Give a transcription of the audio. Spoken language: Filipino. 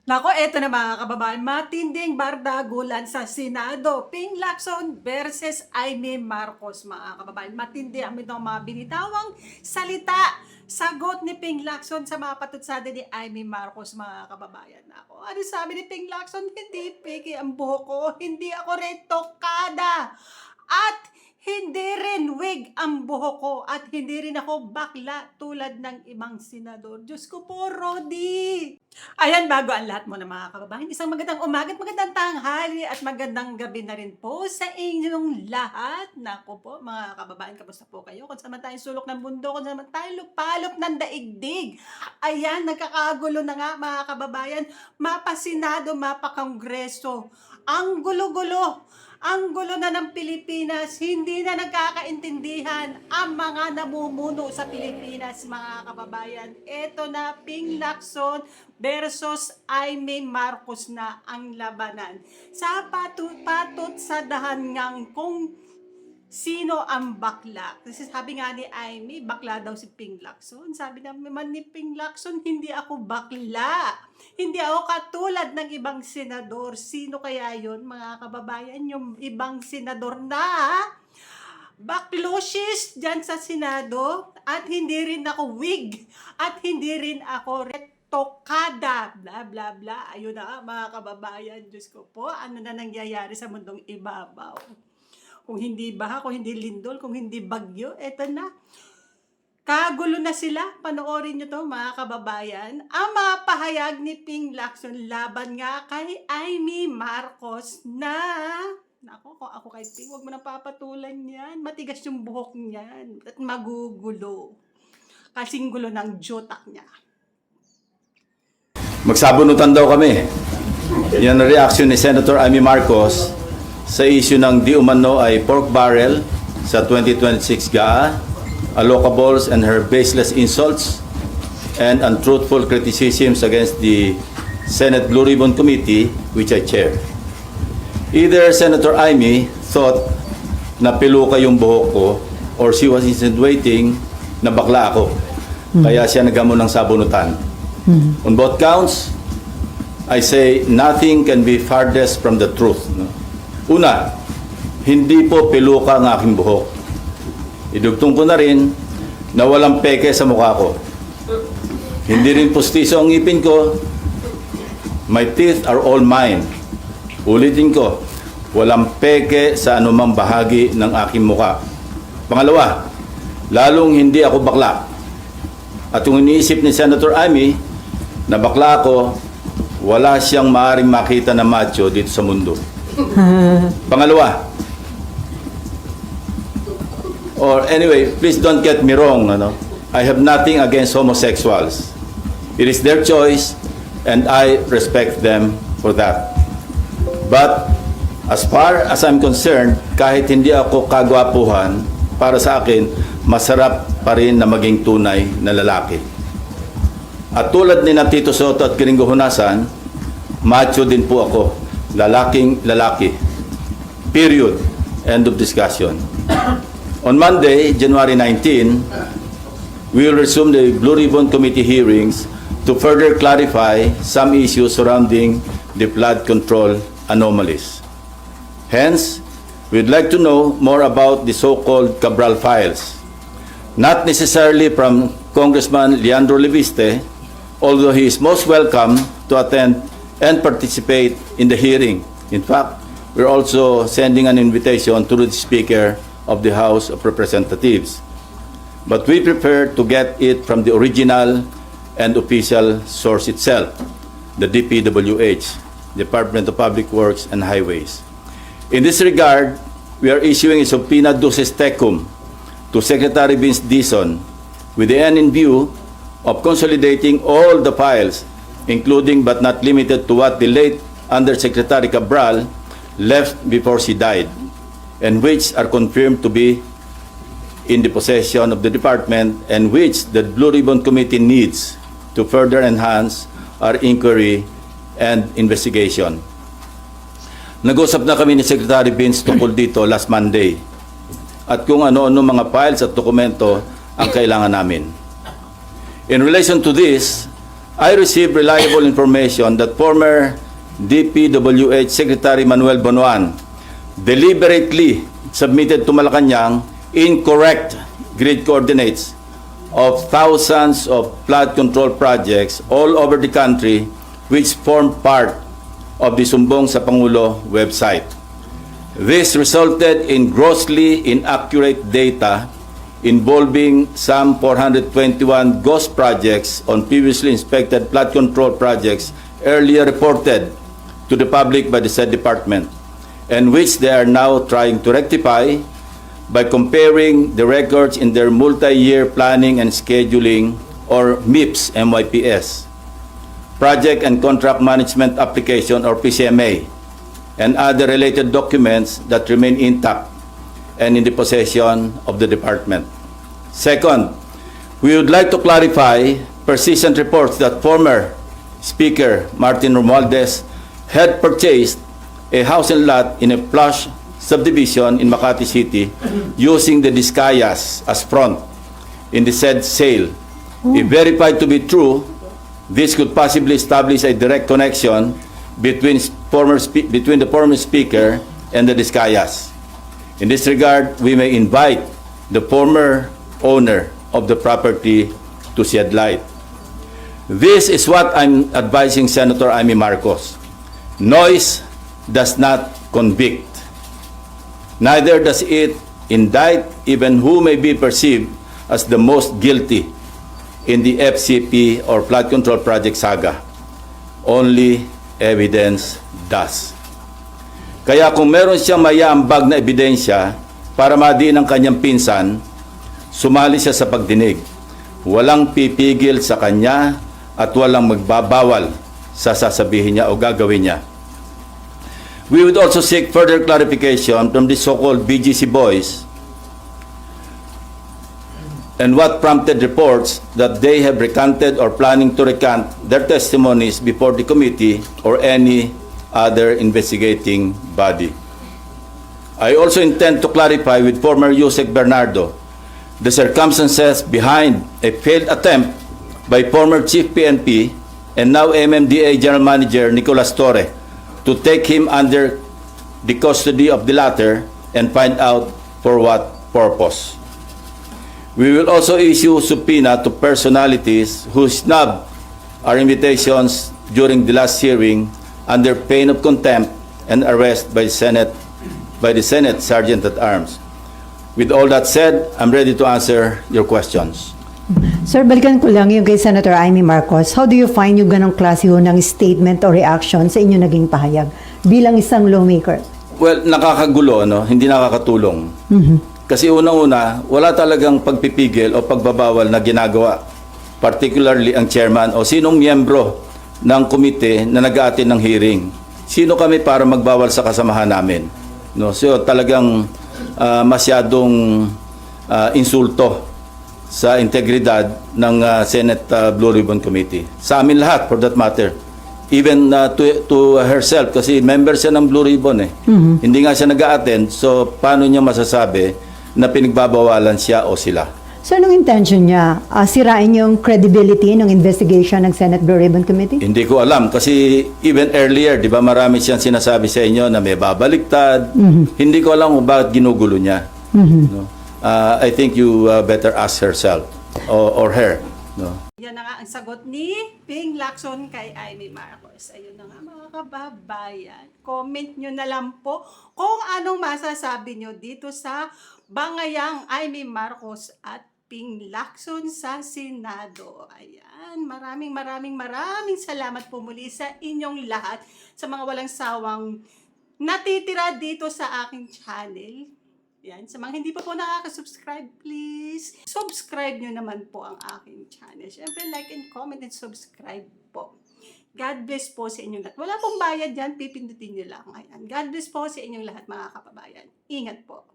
Nako, eto na mga kababayan, matinding bardagulan sa Senado. Ping Lacson versus Aimee Marcos, mga kababayan. Matindi ang mga binitawang salita. Sagot ni Ping Lacson sa mga patutsada ni Aimee Marcos, mga kababayan. Ako, ano sabi ni Ping Lacson? Hindi peke ang buhok ko, hindi ako retokada. At hindi rin wig ang buhok ko at hindi rin ako bakla tulad ng ibang senador. Diyos ko po, Rodi! Ayan, bago ang lahat mo na mga kababayan, isang magandang umaga at magandang tanghali at magandang gabi na rin po sa inyong lahat. Naku po, mga kababayan, kamusta po kayo? Kung saan man tayo sulok ng mundo, kung saan man tayo lupalop ng daigdig. Ayan, nagkakagulo na nga mga kababayan, mapasinado, mapakongreso. Ang gulo-gulo. Ang gulo na ng Pilipinas, hindi na nagkakaintindihan ang mga namumuno sa Pilipinas, mga kababayan. Ito na, Ping Lacson versus Aimee Marcos na ang labanan. Sa patot sa dahangang kung sino ang bakla. Kasi sabi nga ni Aimee, bakla daw si Ping Lacson. Sabi naman ni Ping Lacson, hindi ako bakla. Hindi ako katulad ng ibang senador. Sino kaya yon, mga kababayan? Yung ibang senador na baklosis dyan sa Senado. At hindi rin ako wig. At hindi rin ako tokada, bla bla bla. Ayun na mga kababayan, Diyos ko po, ano na nangyayari sa mundong ibabaw. Kung hindi baha, kung hindi lindol, kung hindi bagyo, eto na. Kagulo na sila. Panoorin nyo to, mga kababayan. Ang mga pahayag ni Ping Lacson laban nga kay Aimee Marcos na, nako, kung ako kay Ping, huwag mo nang papatulan yan. Matigas yung buhok niyan at magugulo. Kasing gulo ng jotak niya. Magsabunutan daw kami. Yan ang reaction ni Senator Aimee Marcos sa issue ng di umano ay pork barrel sa 2026 GAA, allocables and her baseless insults and untruthful criticisms against the Senate Blue Ribbon Committee, which I chair. Either Senator Aimee thought na piluka yung buhok ko or she was insinuating na bakla ako. Kaya siya naghamon ng sabunutan. On both counts, I say nothing can be farthest from the truth. Una, hindi po piluka ang aking buhok. Idugtong ko na rin na walang peke sa mukha ko. Hindi rin pustiso ang ngipin ko. My teeth are all mine. Ulitin ko, walang peke sa anumang bahagi ng aking mukha. Pangalawa, lalong hindi ako bakla. At kung iniisip ni Senator Aimee na bakla ako, wala siyang maaaring makita na macho dito sa mundo. Pangalawa, or anyway, please don't get me wrong, I have nothing against homosexuals. It is their choice and I respect them for that. But as far as I'm concerned, kahit hindi ako kagwapuhan, para sa akin, masarap pa rin na maging tunay na lalaki. At tulad ni Tito Soto at Gringo Hunasan, macho din po ako. Lalaking lalaki. Period. End of discussion. On Monday, January 19, we will resume the Blue Ribbon Committee hearings to further clarify some issues surrounding the flood control anomalies. Hence, we'd like to know more about the so-called Cabral files. Not necessarily from Congressman Leandro Leviste, although he is most welcome to attend and participate in the hearing. In fact, we're also sending an invitation to the Speaker of the House of Representatives. But we prefer to get it from the original and official source itself, the DPWH, Department of Public Works and Highways. In this regard, we are issuing a subpoena duces tecum to Secretary Vince Dizon with the end in view of consolidating all the files, including but not limited to what the late Undersecretary Cabral left before she died, and which are confirmed to be in the possession of the department and which the Blue Ribbon Committee needs to further enhance our inquiry and investigation. Nag-usap na kami ni Secretary Vince tungkol dito last Monday at kung ano-ano mga files at dokumento ang kailangan namin. In relation to this, I received reliable information that former DPWH Secretary Manuel Bonoan deliberately submitted to Malacanang incorrect grid coordinates of thousands of flood control projects all over the country which form part of the Sumbong sa Pangulo website. This resulted in grossly inaccurate data involving some 421 ghost projects on previously inspected flood control projects earlier reported to the public by the said department, and which they are now trying to rectify by comparing the records in their multi-year planning and scheduling, or MIPS, MYPS, project and contract management application, or PCMA, and other related documents that remain intact and in the possession of the department. Second, we would like to clarify persistent reports that former Speaker Martin Romualdez had purchased a house and lot in a plush subdivision in Makati City using the Discayas as front in the said sale. If verified to be true, this could possibly establish a direct connection between the former Speaker and the Discayas. In this regard, we may invite the former owner of the property to shed light. This is what I'm advising Senator Amy Marcos. Noise does not convict. Neither does it indict even who may be perceived as the most guilty in the FCP or flood control project saga. Only evidence does. Kaya kung meron siyang mayaambag na ebidensya para madiin ang kanyang pinsan, sumali siya sa pagdinig. Walang pipigil sa kanya at walang magbabawal sa sasabihin niya o gagawin niya. We would also seek further clarification from the so-called BGC boys and what prompted reports that they have recanted or planning to recant their testimonies before the committee or any other investigating body. I also intend to clarify with former Yusek Bernardo the circumstances behind a failed attempt by former Chief PNP and now MMDA General Manager Nicolas Torre to take him under the custody of the latter and find out for what purpose. We will also issue subpoena to personalities who snubbed our invitations during the last hearing under pain of contempt and arrest by the Senate Sergeant at Arms. With all that said, I'm ready to answer your questions. Sir, balikan ko lang yung kay Senator Amy Marcos. How do you find yung ganong klase ho ng statement o reaction sa inyo naging pahayag bilang isang lawmaker? Well, nakakagulo, no? Hindi nakakatulong. Kasi unang-una, wala talagang pagpipigil o pagbabawal na ginagawa. Particularly ang chairman o sinong miyembro ng komite na nag-aatin ng hearing. Sino kami para magbawal sa kasamahan namin? No? So talagang masyadong insulto sa integridad ng Senate Blue Ribbon Committee. Sa amin lahat, for that matter. Even to herself, kasi member siya ng Blue Ribbon eh. Hindi nga siya nag-a-attend, so paano niya masasabi na pinagbabawalan siya o sila? So, anong intention niya? Sirain yung credibility ng investigation ng Senate Blue Ribbon Committee? Hindi ko alam, kasi even earlier, di ba marami siyang sinasabi sa inyo na may babaliktad. Hindi ko alam kung bakit ginugulo niya. No? I think you better ask herself or her. No? Yan na nga ang sagot ni Ping Lacson kay Amy Marcos. Ayun na nga mga kababayan. Comment nyo na lang po kung anong masasabi nyo dito sa bangayang Amy Marcos at Ping Lacson sa Senado. Ayan, maraming salamat po muli sa inyong lahat sa mga walang sawang natitira dito sa aking channel. Yan. Sa mga hindi pa po nakaka-subscribe, please subscribe nyo naman po ang aking channel. Siyempre, like and comment and subscribe po. God bless po sa inyong lahat. Wala pong bayad yan, pipindutin nyo lang. Ayan. God bless po sa inyong lahat, mga kababayan. Ingat po.